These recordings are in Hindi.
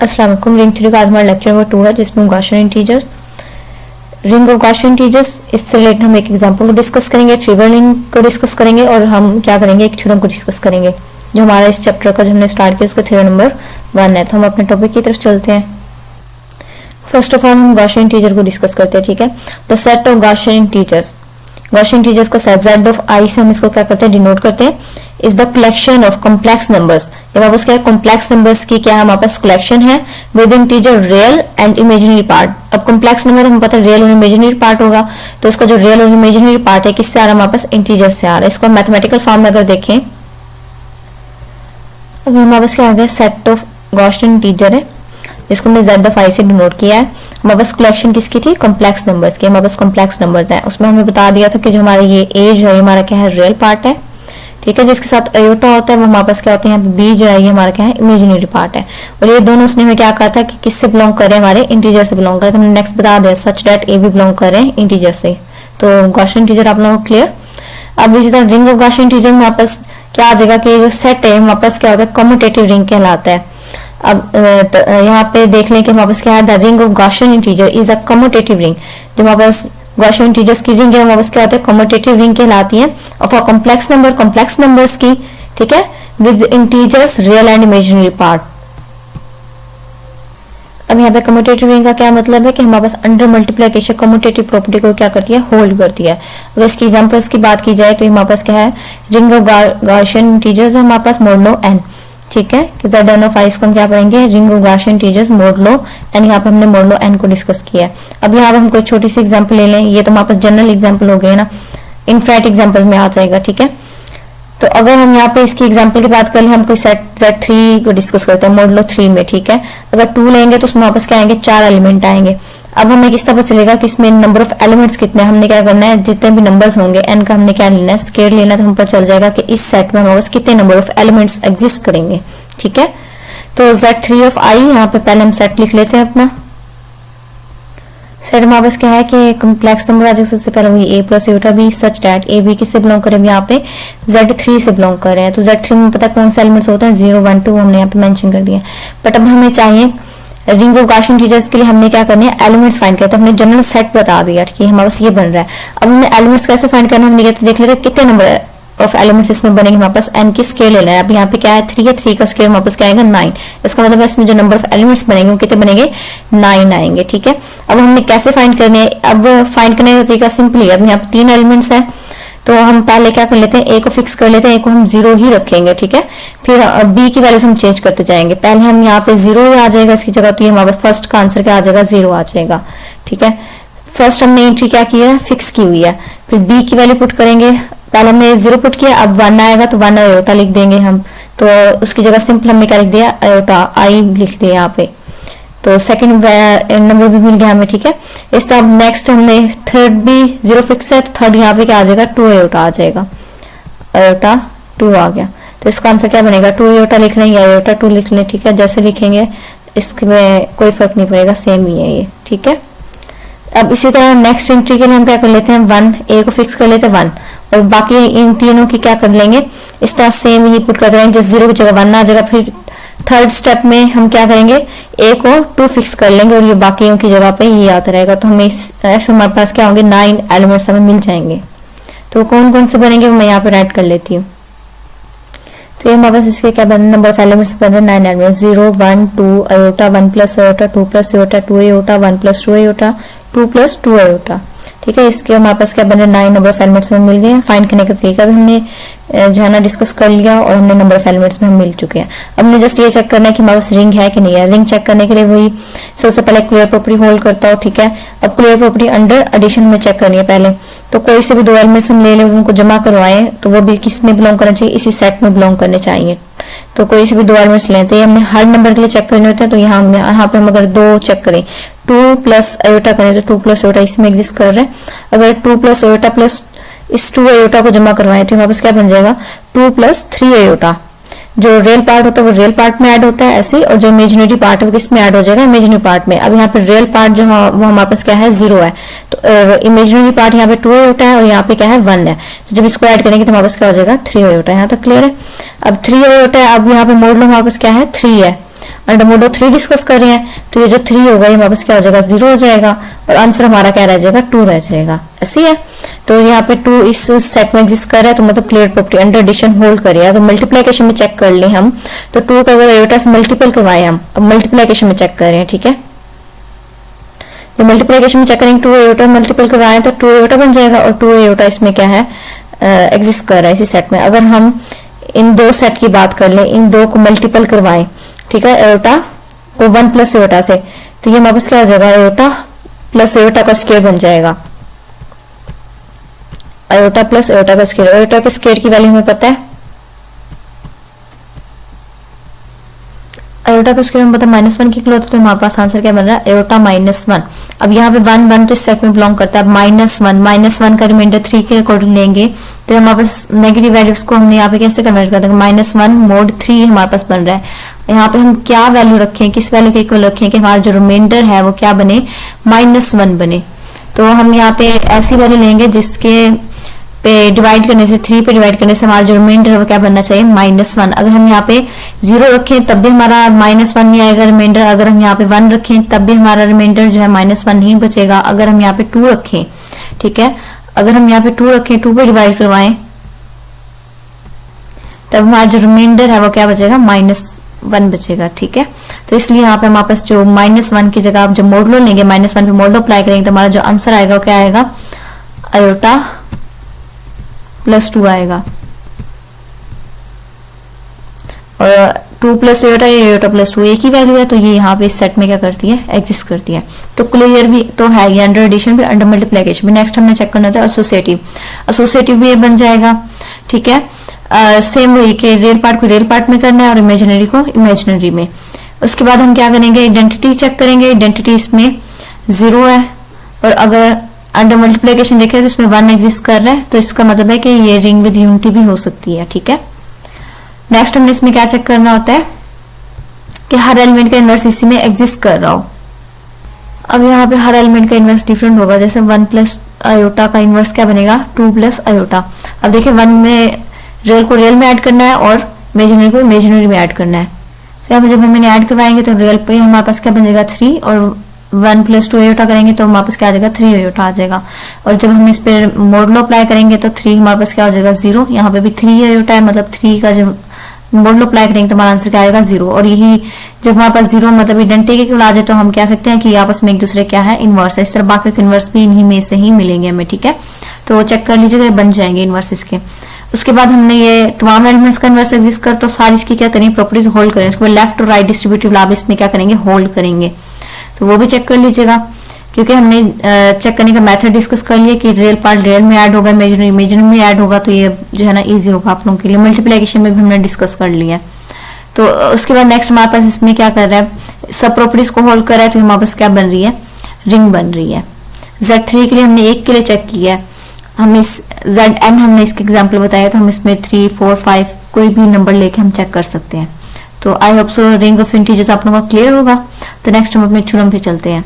अस्सलाम वालेकुम। रिंग थ्योरी का आज हमारा लेक्चर नंबर 2 है जिसमें Gaussian integers, ring of Gaussian integers, इससे रिलेटेड हम एक एग्जांपल को डिस्कस करेंगे, ट्रिवियल रिंग को डिस्कस करेंगे और हम क्या करेंगे एक थ्योरम को डिस्कस करेंगे जो हमारा इस चैप्टर का जो हमने स्टार्ट किया उसका थ्योरम नंबर 1 है। तो हम अपने टॉपिक की तरफ चलते हैं। फर्स्ट ऑफ ऑल हम गॉसियन इंटीजर को डिस्कस करते हैं, ठीक है। The set of Gaussian integers, Gaussian integers का सेट z ऑफ i से हम इसको क्या करते हैं डिनोट करते हैं, is the collection of complex numbers. ये वापस क्या है, कॉम्प्लेक्स नंबर्स की क्या हमारे पास कलेक्शन है with integer real and imaginary part. अब कॉम्प्लेक्स नंबर हमें पता है रियल और इमेजिनरी पार्ट होगा, तो इसका जो रियल और इमेजिनरी पार्ट है किससे आ रहा है, हमारे पास इंटीजर से आ रहा है। इसको मैथमेटिकल फॉर्म में अगर देखें, अब हमारे पास क्या आ गया, सेट ऑफ गॉसियन इंटीजर है इसको हमने z ऑफ i से डिनोट किया है। हमारे पास कलेक्शन किसकी थी, कॉम्प्लेक्स नंबर्स की। हमारे पास कॉम्प्लेक्स नंबर्स हैं, उसमें हमें बता दिया था कि जो हमारा ये a जो है हमारा क्या है, रियल पार्ट है, ठीक है। जिसके साथ अयोटा होता है वो हमारे पास क्या होता है, यहाँ पे b जो है ये हमारा क्या है, इमेजिनरी पार्ट है। और ये दोनों उसने हमें क्या कहा था कि किससे बिलोंग कर रहे हैं, हमारे इंटीजर से बिलोंग कर रहे हैं। तो हमने नेक्स्ट बता दिया सच दैट a भी बिलोंग कर रहे हैं इंटीजर से। तो गॉसियन इंटीजर आप लोगों को क्लियर। अब इसी तरह रिंग ऑफ गॉसियन इंटीजर में हमारे पास क्या आ जाएगा कि जो सेट है हमारे पास क्या होता है, कम्यूटेटिव रिंग कहलाता है। अब यहाँ पे देख लें कि हमारे पास क्या है, the ring of Gaussian integer is a commutative ring. जो हमारे पास गॉसियन इंटीजर्स की रिंग है हमारे पास क्या होता है, कम्यूटेटिव रिंग कहलाती है of a complex number, complex numbers की, ठीक है, with integers real and imaginary part. अब यहाँ पे कम्यूटेटिव रिंग का क्या मतलब है कि हमारे पास अंडर मल्टीप्लिकेशन कम्यूटेटिव प्रॉपर्टी को क्या करती है, होल्ड करती है। अगर इसकी एग्जांपल्स की बात की जाए तो हमारे पास क्या है, रिंग ऑफ गॉसियन इंटीजर्स है हमारे पास मॉडुलो n, ठीक है। कि z ऑफ i को हम क्या पढ़ेंगे, ring of Gaussian integers modulo n। यहाँ पे हमने मॉडुलो n को डिस्कस किया है। अब यहाँ पे हम कोई छोटी सी एग्जांपल ले लें, ये तो हमारे पास जनरल एग्जांपल हो गए ना, इनफैक्ट एग्जांपल में आ जाएगा, ठीक है। तो अगर हम यहाँ पे इसकी एग्जांपल की बात कर लें, हम कोई सेट z3 को डिस्कस करते हैं मॉडुलो 3 में, ठीक है। अगर 2 लेंगे तो उसमें वापस क्या आएंगे, 4 एलिमेंट आएंगे। अब हमें किस तरह चलेगा कि इसमें नंबर ऑफ एलिमेंट्स कितने, हमने क्या करना है, जितने भी नंबर्स होंगे n का हमने क्या लेना है, स्क्वायर लेना है। तो हम पता चल जाएगा कि इस सेट में हमारे पास कितने नंबर ऑफ एलिमेंट्स एग्जिस्ट करेंगे, ठीक है। तो z3 ऑफ i, यहाँ पे पहले हम सेट लिख लेते हैं अपना। सेट हमारे पास क्या है कि कॉम्प्लेक्स नंबर आ जाएगा, सबसे पहले वही a plus Yotta b such that a b किससे बिलोंग करें, यहाँ पे z3 से बिलोंग कर रहे हैं। तो z3 में पता कौन से एलिमेंट्स होते हैं, 0 1 2 हमने यहाँ पे मेंशन कर दिया। बट अब हमें चाहिए रिंग ऑफ गॉसियन इंटीजर्स के लिए हमने क्या करना है, एलिमेंट्स फाइंड करते हैं। हमने जनरल सेट बता दिया कि हमारे पास ये बन रहा है। अब हमने एलिमेंट्स कैसे फाइंड करना है, हमने कहते देख लेते कितने नंबर ऑफ एलिमेंट्स इसमें बनेंगे। हमारे पास n की स्क्वायर लेना है। अब यहाँ पे क्या है, 3 है, 3 का स्क्वायर हमारे पास क्या आएगा, 9। इसका मतलब है इसमें जो नंबर ऑफ एलिमेंट्स बनेंगे वो कितने बनेंगे, 9 आएंगे, ठीक है। अब हमने कैसे फाइंड करने हैं, अब फाइंड करने का तरीका सिंपली है। अब यहाँ पे 3 एलिमेंट्स हैं तो हम पहले क्या कर लेते हैं, a को फिक्स कर लेते हैं, a को हम 0 ही रखेंगे, ठीक है। फिर b की वैल्यूज हम चेंज करते जाएंगे। पहले हम यहाँ पे 0 ही आ जाएगा इसकी जगह, तो ये हमारे फर्स्ट का आंसर क्या आ जाएगा, 0 आ जाएगा, ठीक है। फर्स्ट हमने एंट्री क्या की है, फिक्स की हुई है। फिर b की वैल्यू पुट करेंगे, पहले हमने 0 पुट किया, अब 1 आएगा तो 1 अयोटा लिख देंगे हम। तो उसकी जगह सिंपल हमने क्या लिख दिया, अयोटा i लिख दिया यहाँ पे। तो सेकंड नंबर भी मिल गया हमें, ठीक है। इस तरह नेक्स्ट हमने थर्ड भी 0 फिक्स है, तो थर्ड यहाँ पे क्या आ जाएगा, 2 अयोटा आ जाएगा, अयोटा 2 आ गया। तो इसका आंसर क्या बनेगा, 2 अयोटा लिख लें या अयोटा 2 लिख लें, ठीक है। जैसे लिखेंगे इसमें कोई फर्क नहीं पड़ेगा, सेम ही है ये, ठीक है। अब इसी तरह नेक्स्ट एंट्री के लिए हम क्या कर लेते हैं, 1 a को फिक्स कर लेते हैं 1, और बाकी इन तीनों की क्या कर लेंगे, इस तरह सेम ही पुट कर देंगे। जैसे 0 की जगह 1 आ जाएगा। फिर थर्ड स्टेप में हम क्या करेंगे, a को 2 फिक्स कर लेंगे और ये बाकियों की जगह पे ये आता रहेगा। तो हमें ऐसे हमारे पास क्या होंगे, 9 एलिमेंट्स हमें मिल जाएंगे। तो कौन कौन से बनेंगे मैं यहाँ पे राइट कर लेती हूँ। तो ये हमारे पास इसके क्या बने, नंबर ऑफ एलिमेंट्स बन रहे 9 elements, 0 1 2 iota 1 plus iota 2 plus iota 2 iota 1 plus 2 iota 2 plus 2 iota, ठीक है। इसके हमारे पास क्या बन रहे 9 नंबर ऑफ एलिमेंट्स में मिल गए। फाइंड करने का तरीका भी हमने जो है ना डिस्कस कर लिया और हमने नंबर ऑफ एलिमेंट्स में हम मिल चुके हैं। अब हमने जस्ट ये चेक करना है कि हमारे पास रिंग है कि नहीं है। रिंग चेक करने के लिए वही सबसे पहले क्लियर प्रॉपर्टी होल्ड करता हो, ठीक है। अब क्लियर प्रॉपर्टी अंडर एडिशन में चेक करनी है पहले। तो कोई से भी 2 एलिमेंट्स हम ले लें, उनको जमा करवाएं, तो वो भी किस में बिलोंग करना चाहिए, इसी सेट में बिलोंग करने चाहिए। तो कोई से भी 2 एलिमेंट्स लेते हैं, हमने हर नंबर के लिए चेक करने होते हैं। तो यहाँ पे हम अगर 2 चेक करें, 2 प्लस अयोटा करें तो 2 प्लस अयोटा इसमें एग्जिस्ट कर रहे हैं। अगर 2 प्लस अयोटा प्लस इस 2 अयोटा को जमा करवाएं तो हमारे पास क्या बन जाएगा, 2 प्लस 3 अयोटा। जो रियल पार्ट होता है वो रियल पार्ट में ऐड होता है ऐसे, और जो इमेजिनरी पार्ट है वो किस में ऐड हो जाएगा, इमेजिनरी पार्ट में। अब यहाँ पे रियल पार्ट जो वो हमारे पास क्या है, 0 है। तो इमेजिनरी पार्ट यहाँ पे 2 अयोटा है और यहाँ पे क्या है, 1 है। तो जब इसको ऐड करेंगे तो हमारे पास क्या हो जाएगा, 3 अयोटा। यहाँ तक क्लियर है। अब 3 अयोटा है, अब यहाँ पे मॉडुलो हमारे पास क्या है, 3 है। अंडर मोड ऑफ 3 डिस्कस कर रहे हैं, तो ये जो 3 होगा ये वापस क्या हो जाएगा 0 हो जाएगा और आंसर हमारा क्या रह जाएगा 2 रह जाएगा। ऐसी है। तो यहाँ पे 2 इस सेट में एग्जिस्ट कर रहा है, तो मतलब clear property under addition hold करिए। अगर मल्टीप्लीकेशन में चेक कर ले हम, तो 2 का अगर आयोटा से मल्टीपल करवाए हम, अब मल्टीप्लीकेशन में चेक कर रहे हैं, ठीक है। तो मल्टीप्लीकेशन में चेक करेंगे 2 आयोटा मल्टीपल करवाए तो 2 आयोटा बन जाएगा और 2 आयोटा इसमें क्या है एग्जिस्ट कर रहा है इसी सेट में। अगर हम इन दो सेट की बात कर ले, इन दो को मल्टीपल करवाएं, ठीक है, आयोटा को 1 प्लस आयोटा से, तो ये वापस क्या हो जाएगा आयोटा प्लस आयोटा का स्क्वायर बन जाएगा। आयोटा प्लस आयोटा का स्क्वायर, आयोटा के स्क्वायर की वैल्यू हमें पता है, आयोटा का स्क्वायर हमें पता है -1 की क्लोथ, तो हमारे पास आंसर क्या बन रहा है आयोटा -1। अब यहाँ पे 1 1 तो इस सेट में बिलोंग करता है, -1 का रिमाइंडर 3 के अकॉर्डिंग लेंगे तो हमारे पास नेगेटिव वैल्यूज को हमने यहाँ पे कैसे कन्वर्ट कर देंगे, -1 mod 3 हमारे पास बन रहा है। यहाँ पे हम क्या वैल्यू रखें, किस वैल्यू के इक्वल रखें कि हमारा जो रिमाइंडर है वो क्या बने -1 बने। तो हम यहाँ पे ऐसी वैल्यू लेंगे जिसके पे डिवाइड करने से 3 पे डिवाइड करने से हमारा जो रिमाइंडर है वो क्या बनना चाहिए -1। अगर हम यहाँ पे 0 रखें तब भी हमारा -1 नहीं आएगा रिमाइंडर, अगर हम यहाँ पे 1 रखें तब भी हमारा रिमाइंडर जो है -1 नहीं बचेगा। अगर हम यहाँ पे 2 रखें, ठीक है, अगर हम यहाँ पे 2 रखें 2 पे डिवाइड करवाएं तब हमारा जो रिमाइंडर है वो क्या बचेगा -1 बचेगा, ठीक है। तो इसलिए यहाँ पे हमारे पास जो -1 की जगह आप जब मॉडुलो लेंगे -1 पे मॉडुलो अप्लाई करेंगे तो हमारा जो आंसर आएगा वो क्या आएगा आयोटा +2 आएगा। और 2 प्लस आयोटा +2 एक ही वैल्यू है, तो ये यहाँ पे इस सेट में क्या करती है एग्जिस्ट करती है। तो क्लियर भी तो है ये, अंडर एडिशन भी अंडर मल्टीप्लिकेशन भी। नेक्स्ट हमने चेक करना था एसोसिएटिव, एसोसिएटिव भी ये बन जाएगा, ठीक है। सेम वही के रियल पार्ट को रियल पार्ट में करना है और इमेजिनरी को इमेजिनरी में। उसके बाद हम क्या करेंगे आइडेंटिटी चेक करेंगे, आइडेंटिटी इसमें 0 है और अगर अंडर मल्टीप्लिकेशन देखें तो इसमें 1 एग्जिस्ट कर रहा है, तो इसका मतलब है कि ये रिंग विद यूनिटी भी हो सकती है, ठीक है। नेक्स्ट हमने इसमें क्या चेक करना होता है कि हर एलिमेंट का इनवर्स इसी में एग्जिस्ट कर रहा हो। अब यहाँ पे हर एलिमेंट का इनवर्स डिफरेंट होगा, जैसे 1 प्लस आयोटा का इनवर्स क्या बनेगा 2 प्लस आयोटा। अब देखिए 1 में रियल को रियल में ऐड करना है और इमेजिनरी को इमेजिनरी में ऐड करना है। तो जब हम ऐड करवाएंगे तो रियल पे हमारे पास क्या बन जाएगा 3 और 1 + 2 आयोटा करेंगे तो हमारे पास क्या आ जाएगा 3 आयोटा आ जाएगा। और जब हम इस पे मॉडुलो अप्लाई करेंगे तो 3 हमारे पास क्या हो जाएगा 0, यहाँ पे भी 3 आयोटा है, मतलब 3 का जब मॉडुलो अप्लाई करेंगे तो हमारा आंसर क्या आएगा 0। और यही जब हमारे पास 0 मतलब आइडेंटिटी आ जाए तो हम कह सकते हैं कि आपस में एक दूसरे क्या है इनवर्स है। इस तरह बाकी के इनवर्स भी इन्हीं में से ही मिलेंगे हमें, ठीक है। तो चेक कर लीजिएगा बन जाएंगे इनवर्स इसके। उसके बाद हमने ये तमाम एलिमेंट्स का इनवर्स एग्जिस्ट कर तो सारी इसकी क्या करेंगे प्रॉपर्टीज होल्ड करेंगे। उसके बाद लेफ्ट और राइट डिस्ट्रीब्यूटिव लॉ इसमें क्या करेंगे होल्ड करेंगे, तो वो भी चेक कर लीजिएगा। क्योंकि हमने चेक करने का मेथड डिस्कस कर लिया कि रियल पार्ट रियल में ऐड होगा, इमेजिनरी इमेजिनरी में ऐड होगा, तो ये जो है ना इजी होगा आप लोगों के लिए। मल्टीप्लिकेशन में भी हमने डिस्कस कर लिया। तो उसके बाद नेक्स्ट हमारे पास इसमें क्या कर रहा है सब प्रॉपर्टीज को होल्ड कर रहा है, तो हमारे पास क्या बन रही है रिंग बन रही है। Z3 के लिए हमने 1 के लिए चेक किया है, हम इस Zn हमने इसके एग्जाम्पल बताया, तो हम इसमें 3 4 5 कोई भी नंबर लेके हम चेक कर सकते हैं। तो I hope so ring of integers आप लोगों को क्लियर होगा। तो नेक्स्ट हम अपने थ्योरम पे चलते हैं।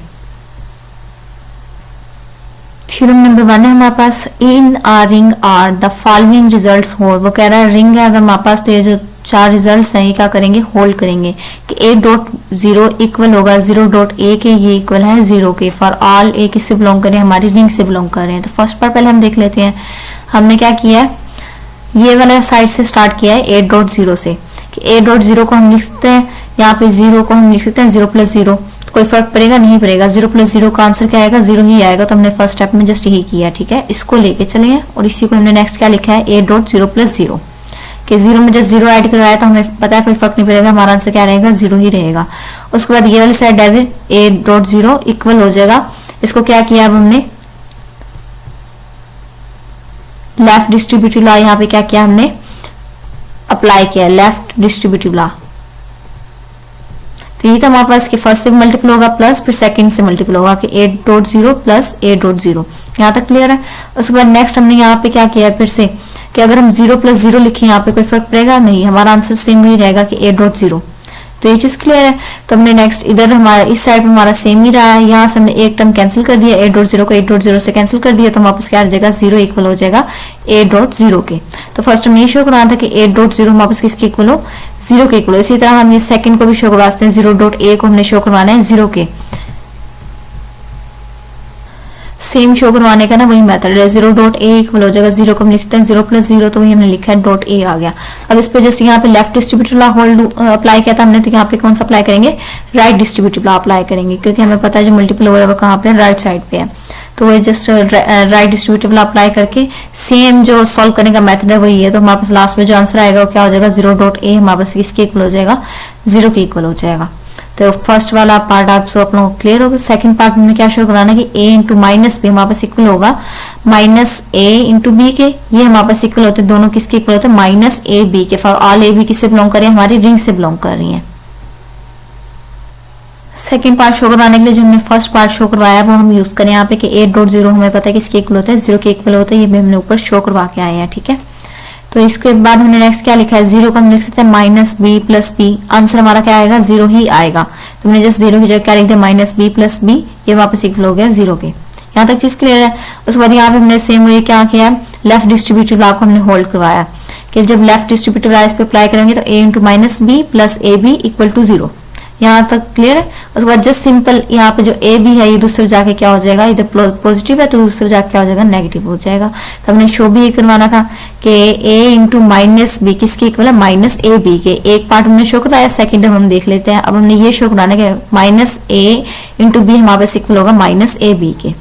थ्योरम नंबर 1 है हमारे पास, in a ring R the following results hold. वो कह रहा है रिंग है अगर हमारे पास तो ये जो 4 रिजल्ट्स हैं ये क्या करेंगे होल्ड करेंगे कि A.0 इक्वल होगा 0.A के, ये इक्वल है 0 के फॉर ऑल A किससे बिलोंग करें हमारी रिंग से बिलोंग कर रहे हैं। तो फर्स्ट पार्ट पहले हम देख लेते हैं। हमने क्या किया है ये वाला साइड से स्टार्ट किया है A.0 से कि A.0 को हम लिख सकते हैं, यहाँ पे 0 को हम लिख सकते हैं 0 + 0, तो कोई फर्क पड़ेगा नहीं पड़ेगा, 0 + 0 का आंसर क्या आएगा 0 ही आएगा। तो हमने फर्स्ट स्टेप में जस्ट यही किया, ठीक है। इसको लेके चले हैं और इसी को हमने नेक्स्ट क्या लिखा है A.0 + 0 कि 0 में जस्ट 0 ऐड करवाया तो हमें पता है कोई फर्क नहीं पड़ेगा, हमारा आंसर क्या रहेगा 0 ही रहेगा। उसके बाद ये वाली side as it A.0 equal हो जाएगा, इसको क्या किया अब हमने लेफ्ट डिस्ट्रीब्यूटिव लॉ यहाँ पे क्या किया हमने अप्लाई किया लेफ्ट डिस्ट्रीब्यूटिव लॉ। तो ये तो हमारे पास कि फर्स्ट से मल्टीपल होगा प्लस फिर सेकंड से मल्टीपल होगा कि A.0 + A.0 यहाँ तक क्लियर है। उसके बाद नेक्स्ट हमने यहाँ पे क्या किया फिर से कि अगर हम 0 + 0 लिखें यहाँ पे कोई फर्क पड़ेगा नहीं, हमारा आंसर सेम ही रहेगा कि A.0। तो ये चीज क्लियर है। तो हमने नेक्स्ट इधर हमारा इस साइड पे हमारा सेम ही रहा है, यहाँ से हमने एक टर्म कैंसिल कर दिया, a डॉट जीरो को a डॉट जीरो से कैंसिल कर दिया, तो वापस क्या आ जाएगा, जीरो इक्वल हो जाएगा a डॉट जीरो के। तो फर्स्ट हमने ये शो करवाना था कि a डॉट जीरो वापस किसके इक्वल हो, जीरो के इक्वल हो। इसी तरह हम ये सेकंड को भी शो करवाते हैं, जीरो डॉट a को हमने शो करवाना है जीरो के, सेम शो करवाने का ना वही मेथड है। जीरो डॉट ए इक्वल हो जाएगा, जीरो को हम लिखते हैं जीरो प्लस जीरो, तो वही हमने लिखा है डॉट ए आ गया। अब इस पे जैसे यहाँ पे left distributive law hold apply किया था हमने, तो यहाँ पे कौन सा अप्लाई करेंगे, राइट डिस्ट्रीब्यूटिव लॉ अप्लाई करेंगे, क्योंकि हमें पता है जो मल्टीपल हो रहा है वो कहाँ पे, राइट साइड पे है। तो ये just right distributive law apply करके सेम जो सॉल्व करने का मेथड है वही है। तो हमारे पास लास्ट में जो आंसर आएगा वो क्या हो जाएगा, जीरो डॉट ए हमारे पास किसके इक्वल हो जाएगा, जीरो के इक्वल हो जाएगा। तो फर्स्ट वाला पार्ट आप सब अपनों को क्लियर होगा। सेकंड पार्ट में क्या शो कराना है कि a इंटू माइनस बी हमारे पास इक्वल होगा माइनस a इंटू बी के, ये हमारे पास इक्वल होते हैं, दोनों किसके इक्वल होते हैं, माइनस ए बी के। फॉर ऑल ए बी किससे बिलोंग कर रही है, हमारी रिंग से बिलोंग कर रही है। सेकंड पार्ट शो करवाने के लिए जो हमने फर्स्ट पार्ट शो करवाया वो हम यूज करें यहाँ पे कि a डॉट जीरो हमें पता है किसके इक्वल होता है, जीरो के इक्वल होता है, ये भी हमने ऊपर शो करवा के आए हैं, ठीक है। तो इसके बाद हमने नेक्स्ट क्या लिखा है, जीरो को हम लिख सकते हैं minus B plus B, answer हमारा क्या आएगा, जीरो ही आएगा। तो हमने जस्ट जीरो की जगह क्या लिख दिया, माइनस बी प्लस बी, ये वापस इक्वल हो गया जीरो के। यहाँ तक चीज क्लियर है। उसके बाद यहाँ पे हमने सेम वही क्या किया, लेफ्ट डिस्ट्रीब्यूटिव लॉ को हमने होल्ड करवाया कि जब लेफ्ट डिस्ट्रीब्यूटिव लॉ इस पे अप्लाई करेंगे तो a into minus B plus A B equal to zero, यहाँ तक क्लियर है। उसके बाद जस्ट सिंपल यहाँ पे जो ए बी है ये दूसरे जाके क्या हो जाएगा, इधर पॉजिटिव है तो दूसरे जाके क्या हो जाएगा, नेगेटिव हो जाएगा। तो हमने शो भी करवाना था कि a इंटू माइनस बी किसके इक्वल है, माइनस ए बी के। एक पार्ट हमने शो कराया, सेकंड हम देख लेते हैं। अब हमने ये शो कराना है माइनस ए इंटू बी हमारे पास इक्वल होगा माइनस ए बी के।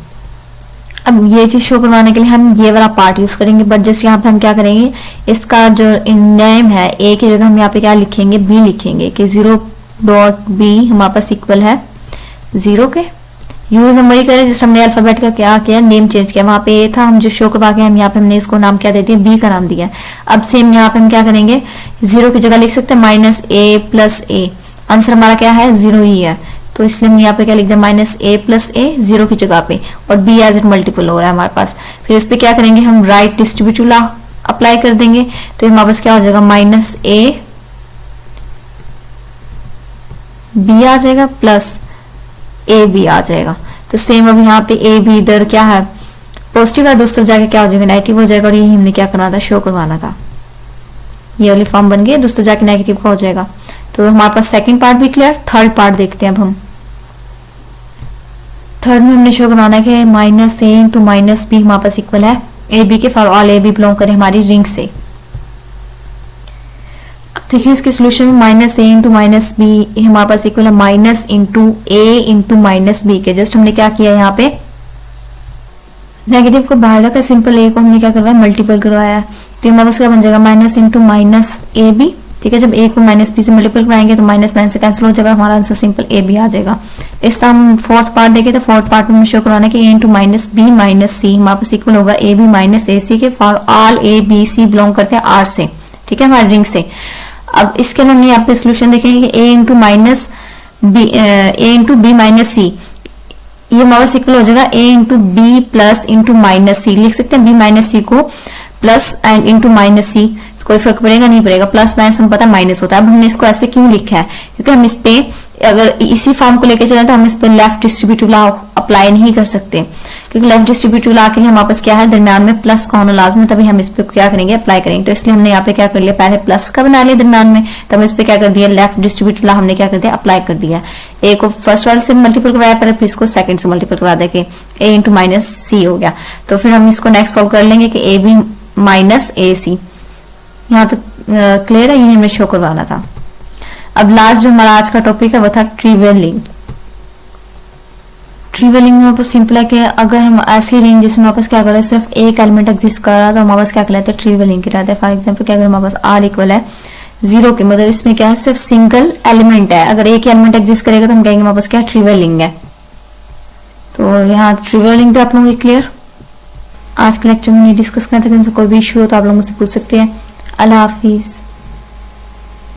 अब ये चीज शो करवाने के लिए हम ये वाला पार्ट यूज करेंगे, बट जस्ट यहाँ पे हम क्या करेंगे, इसका जो नेम है a की जगह हम यहाँ पे क्या लिखेंगे, b लिखेंगे कि जीरो डॉट बी हमारे पास इक्वल है जीरो के। यूज हम वही करें जिस हमने अल्फाबेट का क्या किया, नेम चेंज किया, वहां पे ए था, हम जो शो करवा के हम यहाँ पे हमने इसको नाम क्या देते हैं, बी का नाम दिया। अब सेम यहाँ पे हम क्या करेंगे, जीरो की जगह लिख सकते हैं माइनस ए प्लस ए, आंसर हमारा क्या है, जीरो ही है। तो इसलिए हम यहाँ पे क्या लिख दें, माइनस ए प्लस ए जीरो की जगह पे, और बी एज इट मल्टीपल हो रहा है हमारे पास। फिर इस पे क्या करेंगे, हम राइट डिस्ट्रीब्यूटिव लॉ अप्लाई कर देंगे, तो हमारे पास क्या हो जाएगा, माइनस ए बी आ जाएगा प्लस ए बी आ जाएगा। तो सेम अब यहाँ पे ए बी इधर क्या है, पॉजिटिव है, दूसरी जाके क्या हो जाएगा, नेगेटिव हो जाएगा, और ये हमने क्या करना था, शो करवाना था। ये वाली फॉर्म बन गई, दूसरी जाके नेगेटिव का हो जाएगा। तो हमारे पास सेकंड पार्ट भी क्लियर। थर्ड पार्ट देखते हैं अब हम। थर्ड में हमने शो करवाना है कि minus A into minus B हमारे पास इक्वल है ए बी के, for all A B belong करे हमारी रिंग से। देखिए इसके सोल्यूशन में minus A into minus B हमारे पास इक्वल है minus into A into minus B के। जस्ट हमने क्या किया, यहाँ पे नेगेटिव को बाहर रखा, सिंपल ए को हमने क्या करवाया, मल्टीपल करवाया। तो हमारे पास क्या बन जाएगा, minus into minus A B, ठीक है। जब ए को माइनस बी से मल्टीपल कराएंगे तो माइनस माइनस से कैंसिल हो जाएगा, हमारा आंसर सिंपल ए बी आ जाएगा। इस तरह हम फोर्थ पार्ट देखें तो फोर्थ पार्ट में शो करवाना कि a into minus B minus सी हमारे पास इक्वल होगा A B minus A C के, for all A B C belong करते हैं आर से, ठीक है, हमारे रिंग से। अब इसके लिए हमने यहाँ पे सोल्यूशन देखेंगे कि a into minus b, a into b minus c, ये हमारा इक्वल हो जाएगा a into b plus into minus c. लिख सकते हैं बी माइनस सी को plus and into minus c, कोई फर्क पड़ेगा नहीं पड़ेगा, प्लस माइनस हम पता माइनस होता है। अब हमने इसको ऐसे क्यों लिखा है, क्योंकि हम इस पे अगर इसी फॉर्म को लेकर चलें तो हम इस पे लेफ्ट डिस्ट्रीब्यूटिव लॉ अप्लाई नहीं कर सकते, क्योंकि लेफ्ट डिस्ट्रीब्यूटिव लॉ के लिए हमारे पास क्या है, दरम्यान में प्लस का होना लाजमी, तभी हम इस पे क्या करेंगे, अप्लाई करेंगे। तो इसलिए हमने यहाँ पे क्या कर लिया, पहले प्लस का बना लिया दरम्यान में, तब इस पे क्या कर दिया, लेफ्ट डिस्ट्रीब्यूटिव लॉ हमने क्या कर दिया, अप्लाई कर दिया। ए को फर्स्ट वाले से मल्टीपल करवाया पहले, फिर इसको सेकंड से मल्टीपल करवा दे के ए इंटू माइनस सी हो गया। तो फिर हम इसको नेक्स्ट सॉल्व कर लेंगे कि ए बी माइनस ए सी। यहाँ तक क्लियर है, ये हमें शो करवाना था। अब लास्ट जो हमारा आज का टॉपिक है वो था ट्रिवियलिंग। ट्रिवियलिंग में पास सिंपल है कि अगर हम ऐसी रिंग जिसमें हमारे पास क्या कर रहे हैं, सिर्फ एक एलिमेंट एग्जिस्ट कर रहा है तो हमारे पास क्या कहलाता है, ट्रिवियलिंग कहलाता है। फॉर एग्जांपल क्या अगर हमारे पास आर इक्वल है जीरो के, मतलब इसमें क्या है, सिर्फ सिंगल एलिमेंट है, अगर एक एलिमेंट एग्जिस्ट करेगा तो हम कहेंगे हमारे पास क्या ट्रिवियलिंग है। तो यहाँ ट्रिवियलिंग पे आप लोगों को क्लियर। आज के लेक्चर में डिस्कस करना था कि कोई भी इशू हो तो आप लोग मुझसे पूछ सकते हैं। अल्लाह हाफिज।